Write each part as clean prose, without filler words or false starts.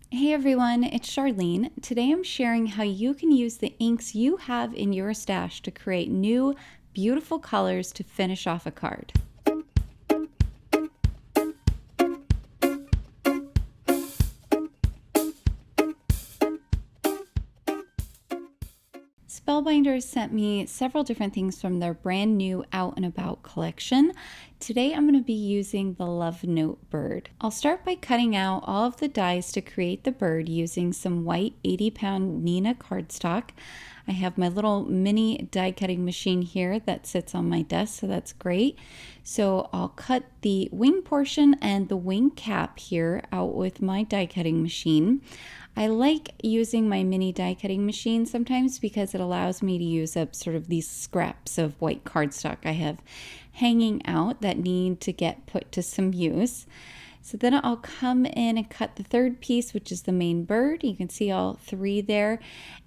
Hey everyone, it's Charlene. Today I'm sharing how you can use the inks you have in your stash to create new, beautiful colors to finish off a card. Spellbinders sent me several different things from their brand new Out and About collection. Today I'm going to be using the Love Note bird. I'll start by cutting out all of the dies to create the bird using some white 80-pound Nina cardstock. I have my little mini die cutting machine here that sits on my desk, so that's great. So I'll cut the wing portion and the wing cap here out with my die cutting machine. I like using my mini die cutting machine sometimes because it allows me to use up sort of these scraps of white cardstock I have hanging out that need to get put to some use. So then I'll come in and cut the third piece, which is the main bird. You can see all three there.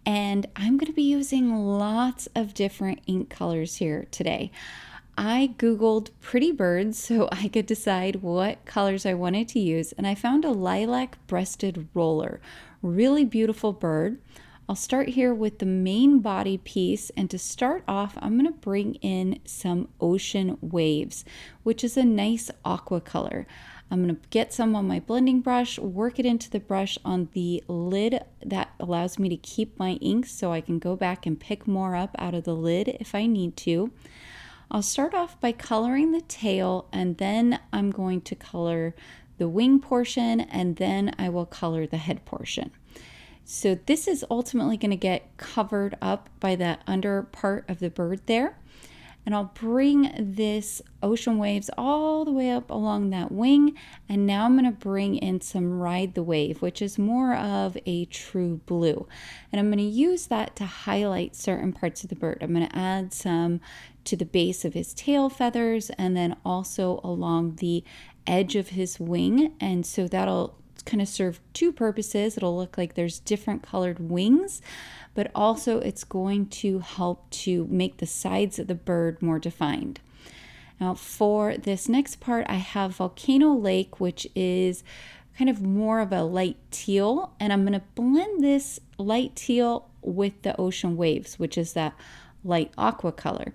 And I'm going to be using lots of different ink colors here today. I Googled pretty birds so I could decide what colors I wanted to use, and I found a lilac breasted roller. Really beautiful bird. I'll start here with the main body piece, and to start off I'm going to bring in some ocean waves, which is a nice aqua color. I'm going to get some on my blending brush, work it into the brush on the lid that allows me to keep my inks so I can go back and pick more up out of the lid if I need to. I'll start off by coloring the tail, and then I'm going to color the wing portion, and then I will color the head portion. So this is ultimately going to get covered up by the under part of the bird there. And I'll bring this ocean waves all the way up along that wing. And now I'm going to bring in some Ride the Wave, which is more of a true blue. And I'm going to use that to highlight certain parts of the bird. I'm going to add some to the base of his tail feathers and then also along the edge of his wing. And so that'll kind of serve two purposes. It'll look like there's different colored wings, but also it's going to help to make the sides of the bird more defined. Now for this next part, I have Volcano Lake, which is kind of more of a light teal, and I'm going to blend this light teal with the ocean waves, which is that light aqua color.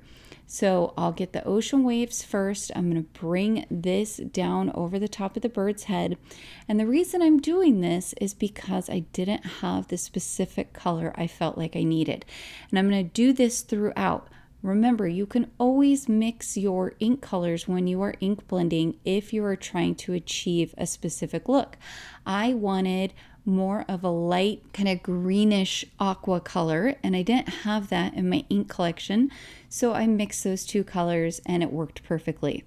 So I'll get the ocean waves first. I'm going to bring this down over the top of the bird's head. And the reason I'm doing this is because I didn't have the specific color I felt like I needed. And I'm going to do this throughout. Remember, you can always mix your ink colors when you are ink blending if you are trying to achieve a specific look. I wanted more of a light kind of greenish aqua color, and I didn't have that in my ink collection, so I mixed those two colors and it worked perfectly.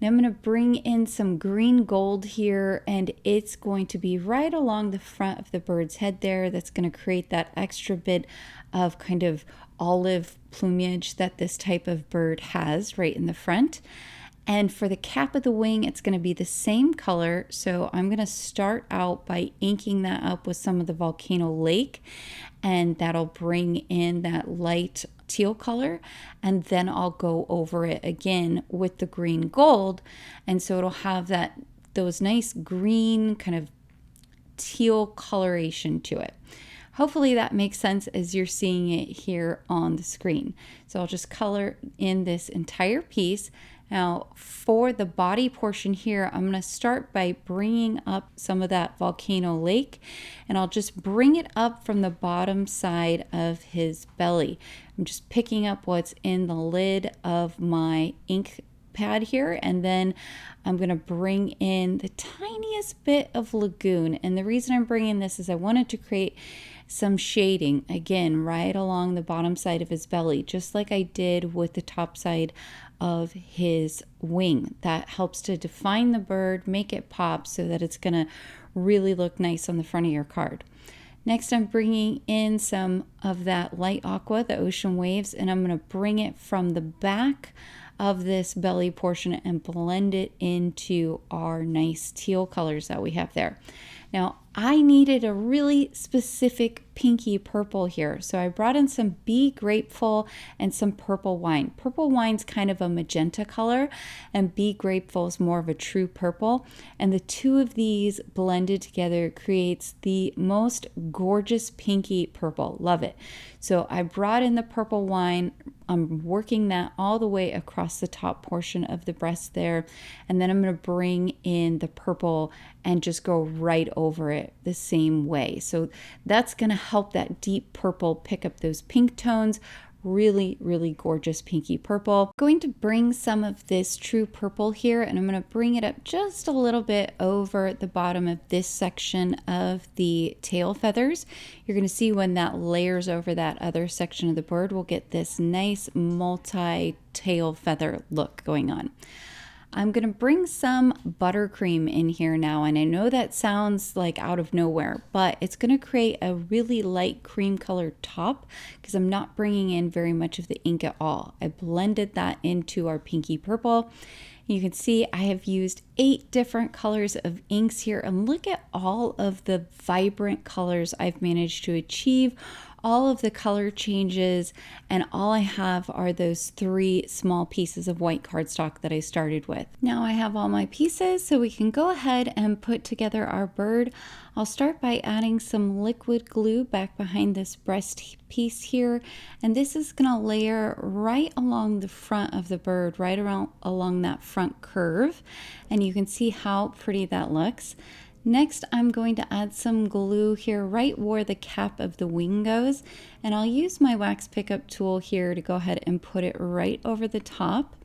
Now I'm going to bring in some green gold here, and it's going to be right along the front of the bird's head there. That's going to create that extra bit of kind of olive plumage that this type of bird has right in the front. And for the cap of the wing, it's going to be the same color. So I'm going to start out by inking that up with some of the Volcano Lake, and that'll bring in that light teal color. And then I'll go over it again with the green gold. And so it'll have those nice green kind of teal coloration to it. Hopefully that makes sense as you're seeing it here on the screen. So I'll just color in this entire piece. Now for the body portion here, I'm going to start by bringing up some of that Volcano Lake, and I'll just bring it up from the bottom side of his belly. I'm just picking up what's in the lid of my ink pad here, and then I'm going to bring in the tiniest bit of Lagoon. And the reason I'm bringing this is I wanted to create some shading again right along the bottom side of his belly, just like I did with the top side of his wing. That helps to define the bird, make it pop so that it's going to really look nice on the front of your card. Next, I'm bringing in some of that light aqua, the ocean waves, and I'm going to bring it from the back of this belly portion and blend it into our nice teal colors that we have there. Now, I needed a really specific pinky purple here. So I brought in some Be Grapeful and some purple wine. Purple wine's kind of a magenta color and Be Grapeful is more of a true purple. And the two of these blended together creates the most gorgeous pinky purple. Love it. So I brought in the purple wine. I'm working that all the way across the top portion of the breast there. And then I'm going to bring in the purple and just go right over it the same way. So that's going to help that deep purple pick up those pink tones. Really, really gorgeous pinky purple. I'm going to bring some of this true purple here and I'm going to bring it up just a little bit over the bottom of this section of the tail feathers. You're going to see when that layers over that other section of the bird, we'll get this nice multi-tail feather look going on. I'm going to bring some buttercream in here now, and I know that sounds like out of nowhere, but it's going to create a really light cream colored top because I'm not bringing in very much of the ink at all. I blended that into our pinky purple. You can see I have used 8 different colors of inks here, and look at all of the vibrant colors I've managed to achieve, all of the color changes, and all I have are those 3 small pieces of white cardstock that I started with. Now I have all my pieces, so we can go ahead and put together our bird. I'll start by adding some liquid glue back behind this breast piece here, and this is going to layer right along the front of the bird, right around along that front curve, and you can see how pretty that looks. Next, I'm going to add some glue here right where the cap of the wing goes, and I'll use my wax pickup tool here to go ahead and put it right over the top.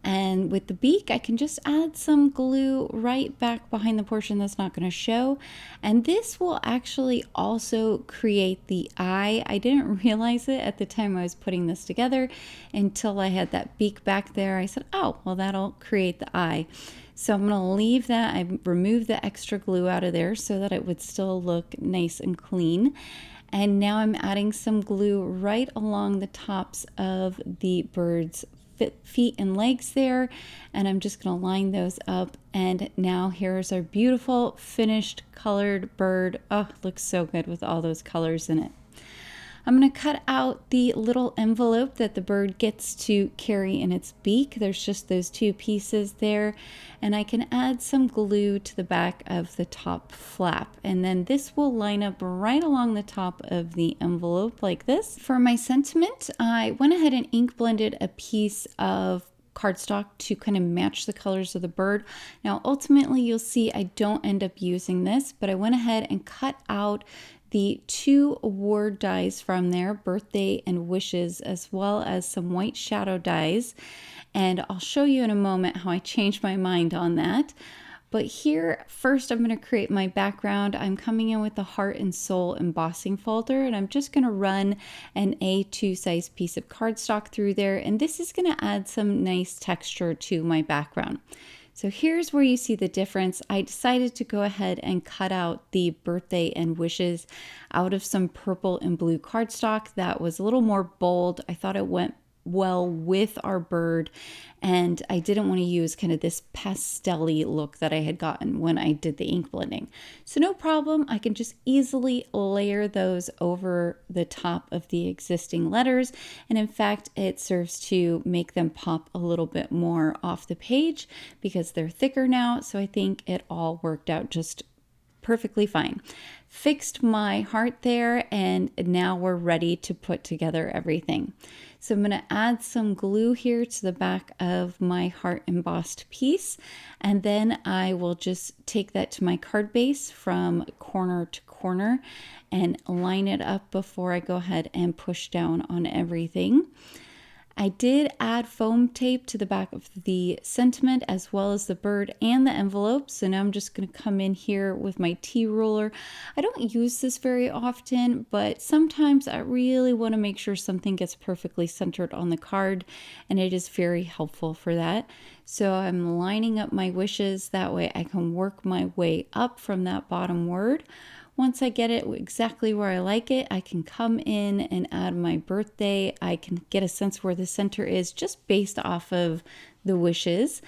And with the beak, I can just add some glue right back behind the portion that's not going to show. And this will actually also create the eye. I didn't realize it at the time I was putting this together until I had that beak back there. I said, oh, well, that'll create the eye. So I'm going to leave that. I removed the extra glue out of there so that it would still look nice and clean. And now I'm adding some glue right along the tops of the bird's feet and legs there, and I'm just going to line those up. And now here's our beautiful finished colored bird. Oh, looks so good with all those colors in it. I'm going to cut out the little envelope that the bird gets to carry in its beak. There's just those 2 pieces there, and I can add some glue to the back of the top flap, and then this will line up right along the top of the envelope like this. For my sentiment, I went ahead and ink blended a piece of cardstock to kind of match the colors of the bird. Now ultimately you'll see I don't end up using this, but I went ahead and cut out the 2 award dies from there, birthday and wishes, as well as some white shadow dies. And I'll show you in a moment how I changed my mind on that. But here, first I'm going to create my background. I'm coming in with the Heart and Soul embossing folder, and I'm just going to run an A2 size piece of cardstock through there. And this is going to add some nice texture to my background. So here's where you see the difference. I decided to go ahead and cut out the birthday and wishes out of some purple and blue cardstock that was a little more bold. I thought it went well with our bird, and I didn't want to use kind of this pastel-y look that I had gotten when I did the ink blending. So no problem, I can just easily layer those over the top of the existing letters, and in fact it serves to make them pop a little bit more off the page because they're thicker now. So I think it all worked out just perfectly fine. Fixed my heart there, and now we're ready to put together everything. So I'm going to add some glue here to the back of my heart embossed piece, and then I will just take that to my card base from corner to corner and line it up before I go ahead and push down on everything. I did add foam tape to the back of the sentiment as well as the bird and the envelope. So now I'm just going to come in here with my T-ruler. I don't use this very often, but sometimes I really want to make sure something gets perfectly centered on the card, and it is very helpful for that. So I'm lining up my wishes. That way I can work my way up from that bottom word. Once I get it exactly where I like it, I can come in and add my birthday. I can get a sense where the center is just based off of the wishes.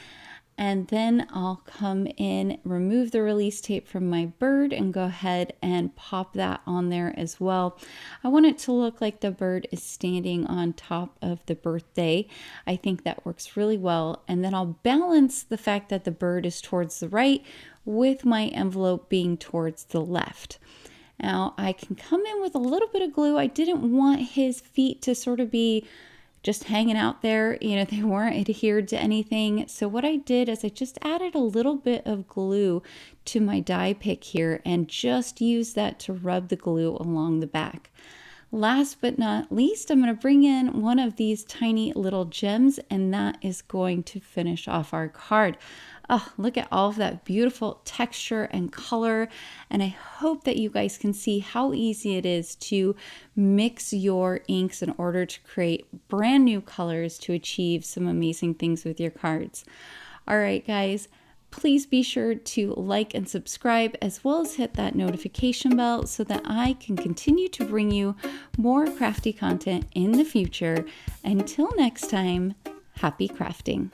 And then I'll come in, remove the release tape from my bird and go ahead and pop that on there as well. I want it to look like the bird is standing on top of the birthday. I think that works really well. And then I'll balance the fact that the bird is towards the right with my envelope being towards the left. Now I can come in with a little bit of glue. I didn't want his feet to sort of be just hanging out there, they weren't adhered to anything. So what I did is I just added a little bit of glue to my die pick here and just used that to rub the glue along the back. Last but not least, I'm going to bring in one of these tiny little gems, and that is going to finish off our card. Oh, look at all of that beautiful texture and color. And I hope that you guys can see how easy it is to mix your inks in order to create brand new colors to achieve some amazing things with your cards. All right, guys. Please be sure to like and subscribe, as well as hit that notification bell so that I can continue to bring you more crafty content in the future. Until next time, happy crafting.